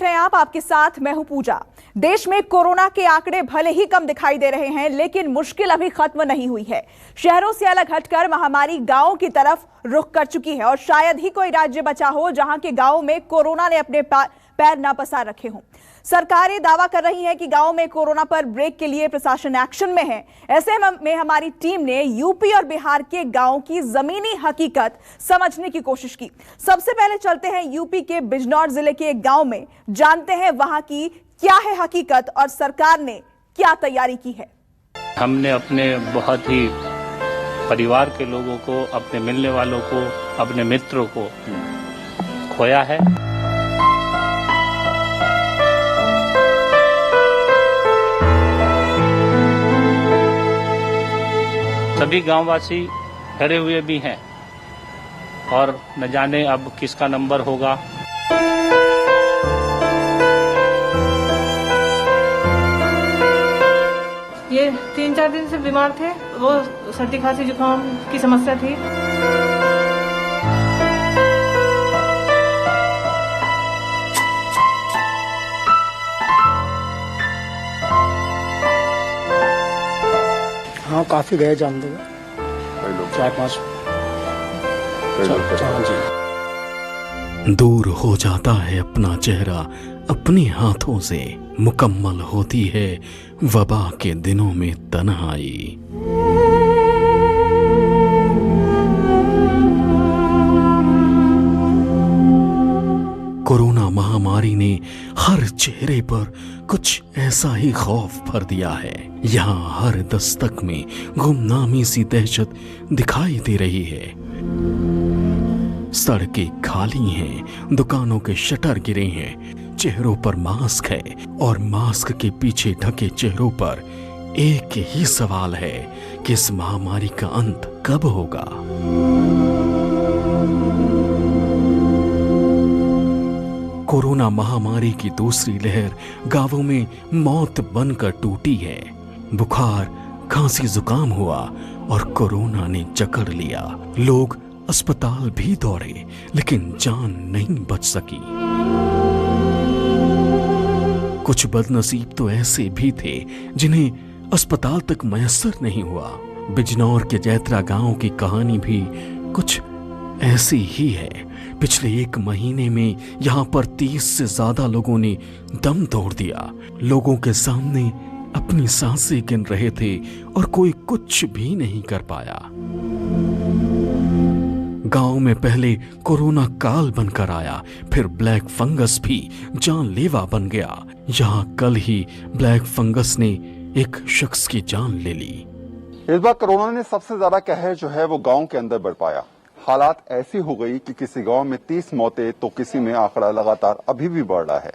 रहे हैं आपके साथ मैं हूं पूजा। देश में कोरोना के आंकड़े भले ही कम दिखाई दे रहे हैं, लेकिन मुश्किल अभी खत्म नहीं हुई है। शहरों से अलग हटकर महामारी गांवों की तरफ रुख कर चुकी है और शायद ही कोई राज्य बचा हो जहां के गांवों में कोरोना ने अपने पैर न पसार रखे हों। सरकारें दावा कर रही हैं कि गांव में कोरोना पर ब्रेक के लिए प्रशासन एक्शन में है। ऐसे में हमारी टीम ने यूपी और बिहार के गांवों की जमीनी हकीकत समझने की कोशिश की। सबसे पहले चलते हैं यूपी के बिजनौर जिले के एक गांव में, जानते हैं वहां की क्या है हकीकत और सरकार ने क्या तैयारी की है। हमने अपने बहुत ही परिवार के लोगों को, अपने मिलने वालों को, अपने मित्रों को खोया है। सभी गांववासी डरे हुए भी हैं और न जाने अब किसका नंबर होगा। ये 3-4 दिन से बीमार थे, वो सर्दी खांसी जुकाम की समस्या थी। हाँ, काफी गए जान लोग, 4-5। दूर हो जाता है अपना चेहरा अपने हाथों से, मुकम्मल होती है वबा के दिनों में तन्हाई। कोरोना महामारी ने हर चेहरे पर कुछ ऐसा ही खौफ भर दिया है। यहाँ हर दस्तक में गुमनामी सी दहशत दिखाई दे रही है। सड़कें खाली हैं, दुकानों के शटर गिरे हैं, चेहरों पर मास्क है और मास्क के पीछे ढके चेहरों पर एक ही सवाल है कि इस महामारी का अंत कब होगा। कोरोना महामारी की दूसरी लहर गांवों में मौत बनकर टूटी है। बुखार, खांसी, जुकाम हुआ और कोरोना ने जकड़ लिया। लोग अस्पताल भी दौड़े लेकिन जान नहीं बच सकी। कुछ बदनसीब तो ऐसे भी थे जिन्हें अस्पताल तक मयस्सर नहीं हुआ। बिजनौर के जैत्रा गांव की कहानी भी कुछ ऐसी ही है। पिछले 1 महीने में यहाँ पर 30 से ज्यादा लोगों ने दम तोड़ दिया। लोगों के सामने अपनी सांसें गिन रहे थे और कोई कुछ भी नहीं कर पाया। गांव में पहले कोरोना काल बनकर आया, फिर ब्लैक फंगस भी जानलेवा बन गया। यहाँ कल ही ब्लैक फंगस ने एक शख्स की जान ले ली। इस बार कोरोना ने सबसे ज्यादा कहर जो है वो गांव के अंदर बढ़ पाया। हालात ऐसी हो गई कि किसी गांव में 30 मौतें तो किसी में आंकड़ा लगातार अभी भी बढ़ रहा है।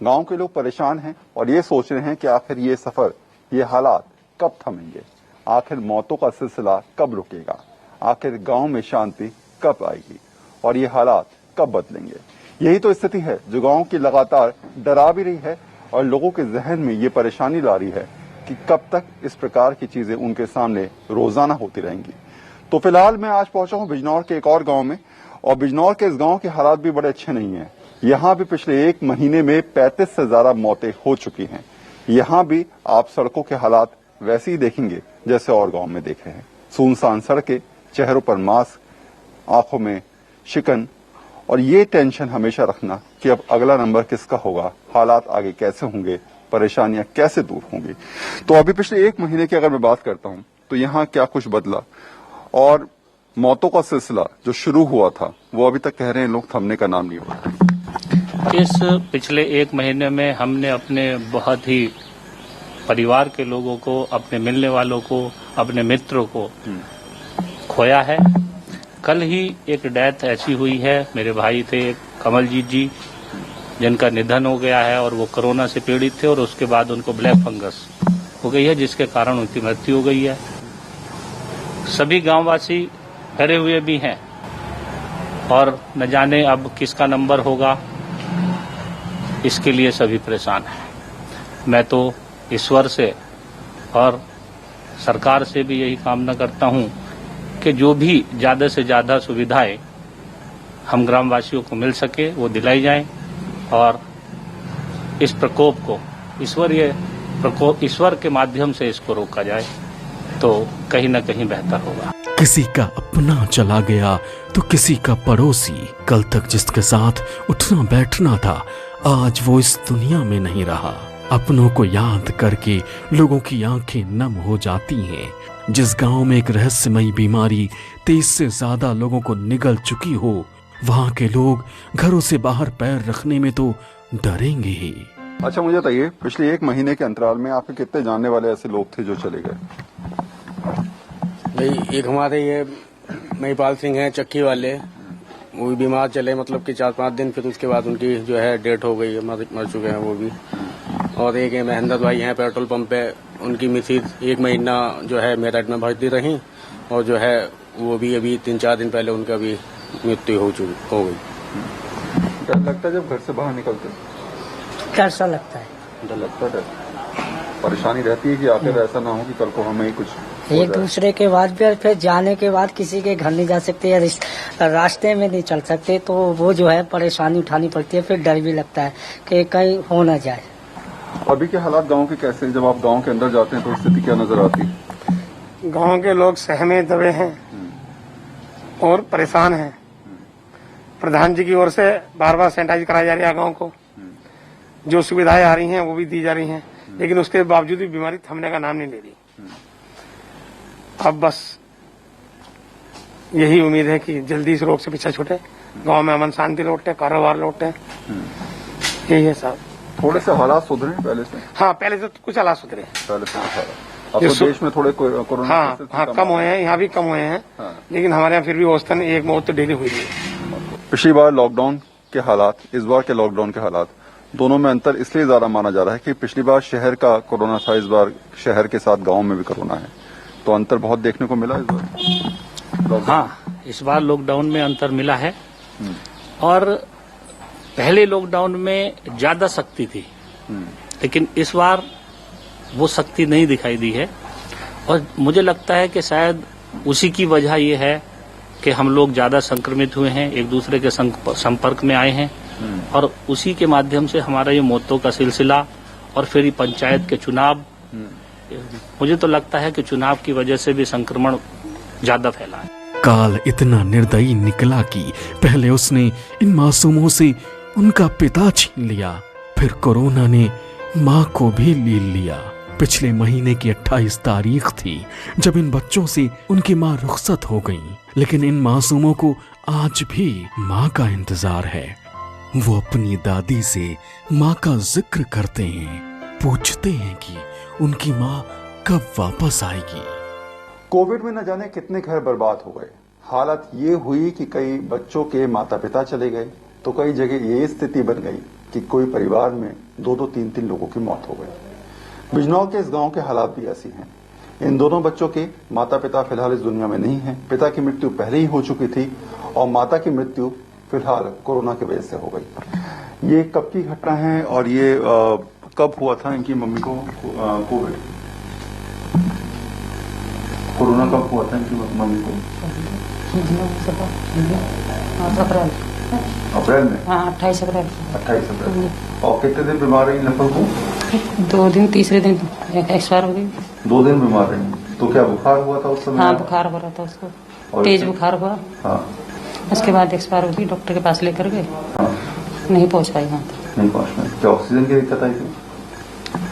गांव के लोग परेशान हैं और ये सोच रहे हैं कि आखिर ये सफर, ये हालात कब थमेंगे, आखिर मौतों का सिलसिला कब रुकेगा, आखिर गांव में शांति कब आएगी और ये हालात कब बदलेंगे। यही तो स्थिति है जो गांव की लगातार डरा भी रही है और लोगों के जहन में ये परेशानी ला रही है कि कब तक इस प्रकार की चीजें उनके सामने रोजाना होती रहेंगी। तो फिलहाल मैं आज पहुंचा हूं बिजनौर के एक और गांव में और बिजनौर के इस गांव के हालात भी बड़े अच्छे नहीं हैं। यहाँ भी पिछले 1 महीने में 35 से ज्यादा मौतें हो चुकी हैं। यहाँ भी आप सड़कों के हालात वैसे ही देखेंगे जैसे और गांव में देखे हैं। सुनसान सड़कें, चेहरों पर मास्क, आंखों में शिकन और ये टेंशन हमेशा रखना कि अब अगला नंबर किसका होगा, हालात आगे कैसे होंगे, परेशानियां कैसे दूर होंगी। तो अभी पिछले 1 महीने की अगर मैं बात करता हूं तो यहाँ क्या कुछ बदला और मौतों का सिलसिला जो शुरू हुआ था वो अभी तक कह रहे हैं लोग थमने का नाम नहीं हो रहा। इस पिछले 1 महीने में हमने अपने बहुत ही परिवार के लोगों को, अपने मिलने वालों को, अपने मित्रों को खोया है। कल ही एक डेथ ऐसी हुई है, मेरे भाई थे कमलजीत जी, जिनका निधन हो गया है और वो कोरोना से पीड़ित थे और उसके बाद उनको ब्लैक फंगस हो गई है, जिसके कारण उनकी मृत्यु हो गई है। सभी गांववासी डरे हुए भी हैं और न जाने अब किसका नंबर होगा, इसके लिए सभी परेशान हैं। मैं तो ईश्वर से और सरकार से भी यही कामना करता हूं कि जो भी ज्यादा से ज्यादा सुविधाएं हम ग्रामवासियों को मिल सके वो दिलाई जाएं और इस प्रकोप को ईश्वर के माध्यम से इसको रोका जाए तो कहीं न कहीं बेहतर होगा। किसी का अपना चला गया तो किसी का पड़ोसी। कल तक जिसके साथ उठना बैठना था, आज वो इस दुनिया में नहीं रहा। अपनों को याद करके लोगों की आंखें नम हो जाती हैं। जिस गांव में एक रहस्यमयी बीमारी 23 से ज्यादा लोगों को निगल चुकी हो, वहां के लोग घरों से बाहर पैर रखने में तो डरेंगे ही। अच्छा, मुझे बताइए, पिछले 1 महीने के अंतराल में आपके कितने जानने वाले ऐसे लोग थे जो चले गए? भाई एक हमारे ये महिपाल सिंह हैं चक्की वाले, वो भी बीमार चले, मतलब कि 4-5 दिन, फिर उसके बाद उनकी जो है डेथ हो गई, मर चुके हैं वो भी। और एक है महेंद्र भाई हैं पेट्रोल पंप पे, उनकी मिसिज 1 महीना जो है मेरठ में भर्ती रही और जो है वो भी अभी 3-4 दिन पहले उनका भी मृत्यु हो गई। डर लगता है जब घर से बाहर निकलते? डर सा लगता है। डर लगता है, परेशानी रहती है कि आखिर ऐसा ना हो कि कल को हमें ही कुछ एक दूसरे के बाद भी, फिर जाने के बाद किसी के घर नहीं जा सकते या रास्ते में नहीं चल सकते, तो वो जो है परेशानी उठानी पड़ती है। फिर डर भी लगता है कि कहीं हो ना जाए। अभी के हालात गांव के कैसे हैं? जब आप गांव के अंदर जाते हैं तो स्थिति क्या नजर आती है? गांव के लोग सहमे दबे हैं और परेशान हैं। प्रधान जी की ओर से बार-बार सैनिटाइज कराई जा रही है गांव को, जो सुविधाएं आ रही हैं वो भी दी जा रही हैं, लेकिन उसके बावजूद भी बीमारी थमने का नाम नहीं ले रही। अब बस यही उम्मीद है कि जल्दी इस रोग से पीछा छूटे, गांव में अमन शांति लौटे, कारोबार लौटे, यही है साहब। थोड़े से हालात सुधरे पहले से? हाँ, पहले से कुछ हालात सुधरे, पहले से अब तो देश में थोड़े कोरोना हाँ कम हुए हैं, यहाँ भी कम हुए हैं। लेकिन हमारे यहाँ फिर भी औसतन 1 मौत तो डेली हुई है। पिछली बार लॉकडाउन के हालात, इस बार के लॉकडाउन के हालात, दोनों में अंतर इसलिए ज्यादा माना जा रहा है कि पिछली बार शहर का कोरोना था, इस बार शहर के साथ गांव में भी कोरोना है, तो अंतर बहुत देखने को मिला इस बार। हाँ, इस बार लॉकडाउन में अंतर मिला है और पहले लॉकडाउन में ज्यादा सख्ती थी, लेकिन इस बार वो सख्ती नहीं दिखाई दी है। और मुझे लगता है कि शायद उसी की वजह ये है कि हम लोग ज्यादा संक्रमित हुए हैं, एक दूसरे के संपर्क में आए हैं और उसी के माध्यम से हमारा ये मौतों का सिलसिला और फिर पंचायत के चुनाव, मुझे तो लगता है कि चुनाव की वजह से भी संक्रमण ज्यादा फैला है। काल इतना निर्दयी निकला कि पहले उसने इन मासूमों से उनका पिता छीन लिया, फिर कोरोना ने मां को भी ले लिया। पिछले महीने की 28 तारीख थी जब इन बच्चों से उनकी मां रुखसत हो गई, लेकिन इन मासूमों को आज भी मां का इंतजार है। वो अपनी दादी से मां का जिक्र करते हैं, पूछते हैं कि उनकी मां कब वापस आएगी। कोविड में न जाने कितने घर बर्बाद हो गए। हालत ये हुई कि कई बच्चों के माता पिता चले गए, तो कई जगह ये स्थिति बन गई कि कोई परिवार में 2-2, 3-3 लोगों की मौत हो गई। बिजनौर के इस गांव के हालात भी ऐसी हैं। इन दोनों बच्चों के माता पिता फिलहाल इस दुनिया में नहीं हैं। पिता की मृत्यु पहले ही हो चुकी थी और माता की मृत्यु फिलहाल कोरोना की वजह से हो गई। ये कब की घटना है और ये कब हुआ था इनकी मम्मी को कोविड? कोरोना कब हुआ था इनकी मम्मी को? अप्रैल में। हाँ, 28 अप्रैल। 28 अप्रैल। और कितने दिन बीमार रही लगभग वो? 2 दिन, तीसरे दिन एक्सपायर हो गई। 2 दिन बीमार रही। तो क्या बुखार हुआ था उस समय? हाँ, बुखार हो रहा था उसको, तेज बुखार हुआ। हाँ। उसके बाद एक्सपायर हो गई, डॉक्टर के पास लेकर गए। हाँ। नहीं पहुंच पाई वहाँ तक। नहीं पहुंच पाई। क्या ऑक्सीजन की दिक्कत आई थी?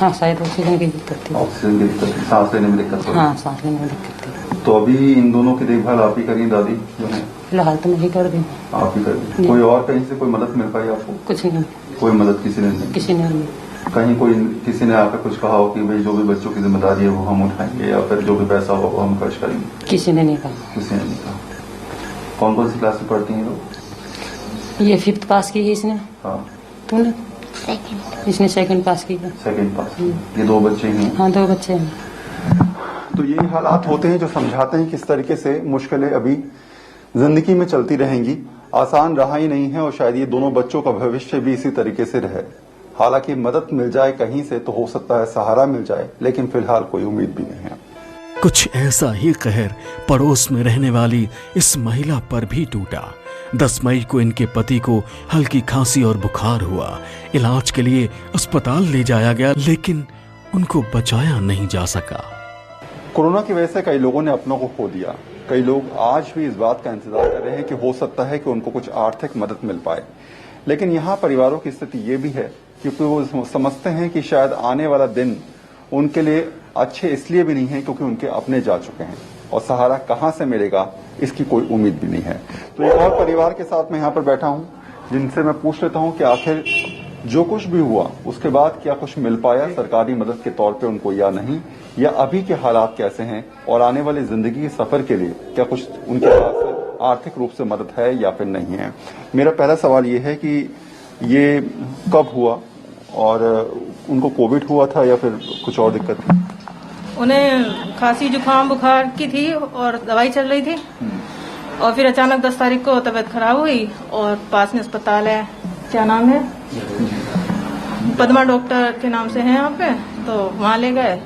हाँ, शायद ऑक्सीजन की दिक्कत थी। ऑक्सीजन की दिक्कत थी, सांस लेने में दिक्कत हो रही। हाँ, सांस लेने में दिक्कत थी। तो अभी इन दोनों की देखभाल आप ही करी दादी जो है? फिलहाल तो नहीं कर दी। आप ही करी। कोई और कहीं से कोई मदद मिल पाई आपको? कुछ नहीं, कोई मदद किसी ने नहीं? किसी ने नहीं। कहीं कोई किसी ने आकर कुछ कहा हो कि भाई जो भी बच्चों की जिम्मेदारी है वो हम उठाएंगे या फिर जो भी पैसा होगा वो हम खर्च करेंगे? किसी ने नहीं कहा। किसी ने नहीं कहा। कौन कौन सी क्लास में पढ़ती हैं लोग? ये 5th पास की है इसने। हाँ। तूने? इसने 2nd पास की है। 2nd पास। ये 2 बच्चे हैं? हाँ, 2 बच्चे हैं। तो यही हालात होते हैं जो समझाते हैं किस तरीके से मुश्किलें अभी जिंदगी में चलती रहेंगी। आसान रहा ही नहीं है और शायद ये दोनों बच्चों का भविष्य भी इसी तरीके से रहे। हालांकि मदद मिल जाए कहीं से तो हो सकता है सहारा मिल जाए, लेकिन फिलहाल कोई उम्मीद भी नहीं है। कुछ ऐसा ही कहर पड़ोस में रहने वाली इस महिला पर भी टूटा। 10 मई को इनके पति को हल्की खांसी और बुखार हुआ। इलाज के लिए अस्पताल ले जाया गया, लेकिन उनको बचाया नहीं जा सका। कोरोना की वजह से कई लोगों ने अपनों को खो दिया। कई लोग आज भी इस बात का इंतजार कर रहे हैं कि हो सकता है कि उनको कुछ आर्थिक मदद मिल पाए, लेकिन यहाँ परिवारों की स्थिति ये भी है क्योंकि वो समझते हैं कि शायद आने वाला दिन उनके लिए अच्छे इसलिए भी नहीं है क्योंकि उनके अपने जा चुके हैं और सहारा कहाँ से मिलेगा इसकी कोई उम्मीद भी नहीं है। तो एक और परिवार के साथ मैं यहाँ पर बैठा हूँ, जिनसे मैं पूछ लेता हूँ कि आखिर जो कुछ भी हुआ उसके बाद क्या कुछ मिल पाया सरकारी मदद के तौर पे उनको या नहीं, या अभी के हालात कैसे हैं और आने वाली जिंदगी के सफर के लिए क्या कुछ उनके पास आर्थिक रूप से मदद है या फिर नहीं है। मेरा पहला सवाल ये है कि ये कब हुआ और उनको कोविड हुआ था या फिर कुछ और दिक्कत थी? उन्हें खांसी जुकाम बुखार की थी और दवाई चल रही थी, और फिर अचानक 10 तारीख को तबीयत खराब हुई और पास में अस्पताल है, क्या नाम है, पद्मा डॉक्टर के नाम से है यहाँ पे, तो वहाँ ले गए।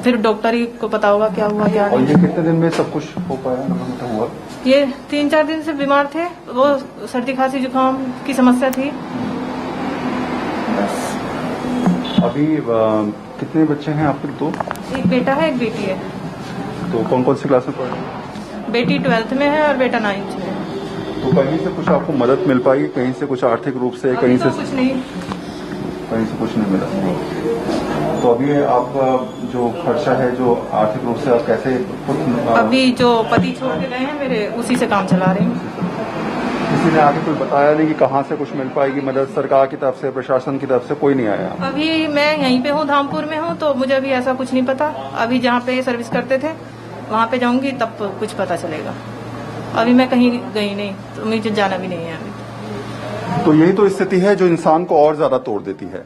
फिर डॉक्टर ही को पता होगा क्या हुआ क्या और नहीं। ये कितने दिन में सब कुछ हो पाया हुआ? ये 3-4 दिन से बीमार थे, वो सर्दी खांसी जुकाम की समस्या थी। अभी कितने बच्चे हैं आपके? दो? एक बेटा है एक बेटी है। तो कौन कौन सी क्लास में पढ़ रहे हैं? बेटी 12th में है और बेटा 9th में है। तो कहीं से कुछ आपको मदद मिल पाई, कहीं से कुछ आर्थिक रूप से? अभी कहीं तो से कुछ नहीं। कहीं से कुछ नहीं मिला। तो अभी आपका जो खर्चा है, जो आर्थिक रूप से आप कैसे अभी जो पति छोड़ के गए हैं मेरे, उसी से काम चला रही हूँ। किसी ने आगे कोई बताया नहीं कि कहाँ से कुछ मिल पाएगी मदद? सरकार की तरफ से, प्रशासन की तरफ से कोई नहीं आया? अभी मैं यहीं पे हूँ, धामपुर में हूँ, तो मुझे अभी ऐसा कुछ नहीं पता। अभी जहाँ पे सर्विस करते थे वहाँ पे जाऊंगी तब कुछ पता चलेगा। अभी मैं कहीं गई नहीं, तो मुझे जाना भी नहीं है अभी। तो यही तो स्थिति है जो इंसान को और ज्यादा तोड़ देती है।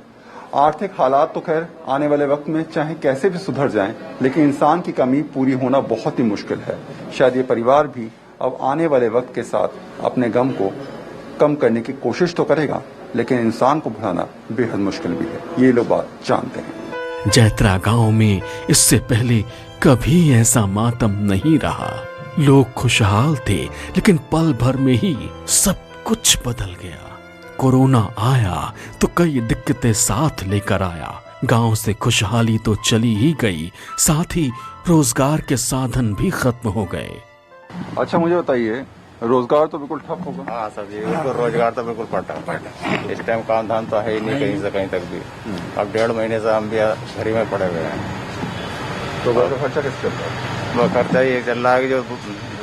आर्थिक हालात तो खैर आने वाले वक्त में चाहे कैसे भी सुधर जाएं, लेकिन इंसान की कमी पूरी होना बहुत ही मुश्किल है। शायद ये परिवार भी अब आने वाले वक्त के साथ अपने गम को कम करने की कोशिश तो करेगा, लेकिन इंसान को भुलाना बेहद मुश्किल भी है। ये लोग बात जानते हैं। जैत्रा गांव में इससे पहले कभी ऐसा मातम नहीं रहा। लोग खुशहाल थे, लेकिन पल भर में ही सब कुछ बदल गया। कोरोना आया तो कई दिक्कतें साथ लेकर आया। गांव से खुशहाली तो चली ही गई, साथ ही रोजगार के साधन भी खत्म हो गए। अच्छा मुझे बताइए, रोजगार तो बिल्कुल ठप होगा? हाँ सर जी, बिल्कुल रोजगार तो बिल्कुल पटा। इस टाइम काम धाम तो है ही नहीं कहीं से कहीं तक भी। अब 1.5 महीने से हम भी घर ही में पड़े हुए हैं। तो घर का खर्चा कैसे चल रहा है? वो खर्चा ये चल रहा है कि जो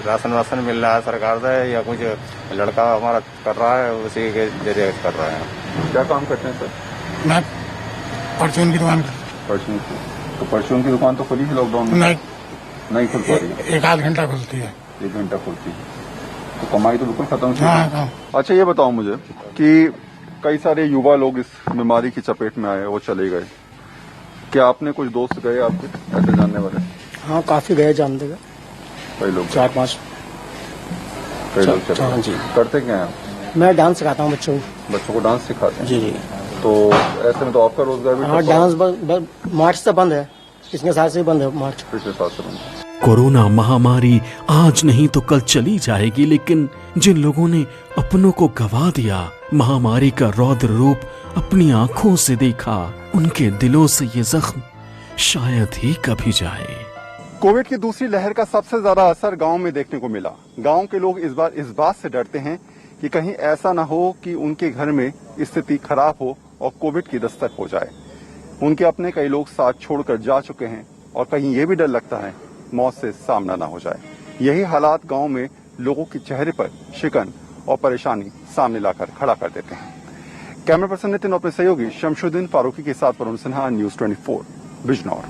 राशन वासन मिल रहा है सरकार से, या कुछ लड़का हमारा कर रहा है उसी के जरिए कर रहा है। क्या काम करते हैं सर? मैं परचून की दुकान परचून की। तो परचून की दुकान तो खुली है लॉकडाउन में? नहीं खुल पा रही है। 1-8 घंटा खुलती है। 1 घंटा खुलती है, तो कमाई तो बिल्कुल खत्म थी। हाँ। अच्छा ये बताओ मुझे कि कई सारे युवा लोग इस बीमारी की चपेट में आए, वो चले गए। क्या आपने कुछ दोस्त गए आपके ऐसे जानने वाले? हाँ काफी गए जानते गए, कई लोग 4-5। कई लोग चले हाँ गए। जी। करते क्या हैं आप? मैं डांस सिखाता हूँ बच्चों को। बच्चों को डांस सिखाते हैं? जी। तो ऐसे में तो आपका रोजगार भी हाँ ठप हुआ? डांस मार्च से बंद है, पिछले साल से ही बंद है मार्च। पिछले साल से बंद। कोरोना महामारी आज नहीं तो कल चली जाएगी, लेकिन जिन लोगों ने अपनों को गवा दिया, महामारी का रौद्र रूप अपनी आंखों से देखा, उनके दिलों से ये जख्म शायद ही कभी जाए। कोविड की दूसरी लहर का सबसे ज्यादा असर गांव में देखने को मिला। गांव के लोग इस बार इस बात से डरते हैं कि कहीं ऐसा ना हो कि उनके घर में स्थिति खराब हो और कोविड की दस्तक हो जाए। उनके अपने कई लोग साथ छोड़कर जा चुके हैं और कहीं ये भी डर लगता है मौत से सामना ना हो जाए। यही हालात गांव में लोगों के चेहरे पर शिकन और परेशानी सामने लाकर खड़ा कर देते हैं। कैमरा पर्सन नितिन और अपने सहयोगी शमशुद्दीन फारूकी के साथ वरुण सिन्हा, न्यूज़ 24 बिजनौर।